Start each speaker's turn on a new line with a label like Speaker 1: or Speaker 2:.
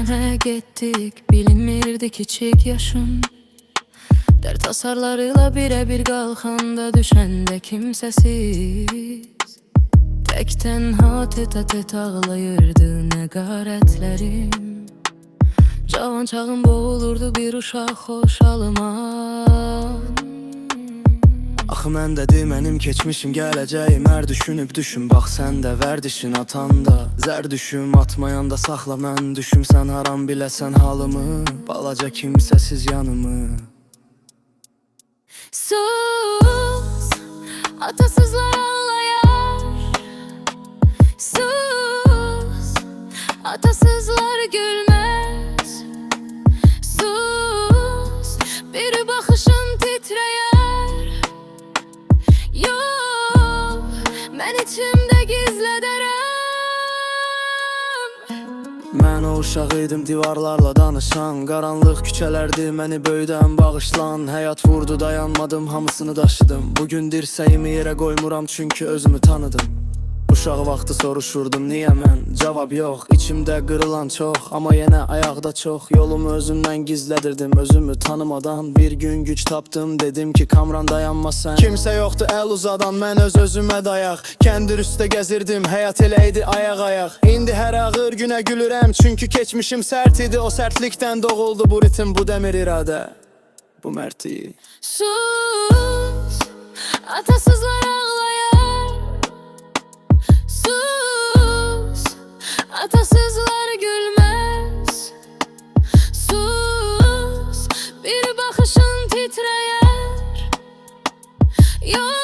Speaker 1: nereye gittik bilinmirdi kiçik yaşım. Dert tasarlarıyla birebir qalxanda düşəndə kimsəsiz. Tək tənha tet-a-tet ağlayırdı nəqarətlərim. Cavan çağım boğulurdu bir uşaq xoşalıma.
Speaker 2: Axı mən də mənim keçmişim gələcəyim. Hər düşünüb düşün, bax sən də vərdişin atanda. Zər düşüm atmayanda saxla mən düşüm. Sən haram biləsən halımı, balaca kimsəsiz yanımı.
Speaker 1: Sus, atasızlar ağlayar. Sus, atasızlar gülmez. Sus, bir baxışın titrəyər. Yox, mən içimdə gizlədərəm.
Speaker 2: Mən o uşaq idim divarlarla danışan. Qaranlıq küçələrdi məni böyüdən bağışlan. Həyat vurdu dayanmadım, hamısını daşıdım. Bugün dirsəyimi yerə qoymuram çünki özümü tanıdım. Uşaq vaxtı soruşurdum niyə mən? Cavab yox, içimdə qırılan çox. Amma yenə ayaqda çox. Yolumu özümdən gizlədirdim, özümü tanımadan. Bir gün güc tapdım, dedim ki Kamran dayanma sən. Kimsə yoxdur əl uzadan, mən öz-özümə dayaq. Kəndir üstə gəzirdim, həyat elə idi ayaq-ayaq. İndi hər ağır günə gülürəm, çünki keçmişim sərt idi. O sərtlikdən doğuldu bu ritim, bu dəmir iradə, bu mərtlik.
Speaker 1: Sus, atasızlar ağlayar. Sus, atasızlar gülmez. Sus, bir baxışın titrəyər. Yox,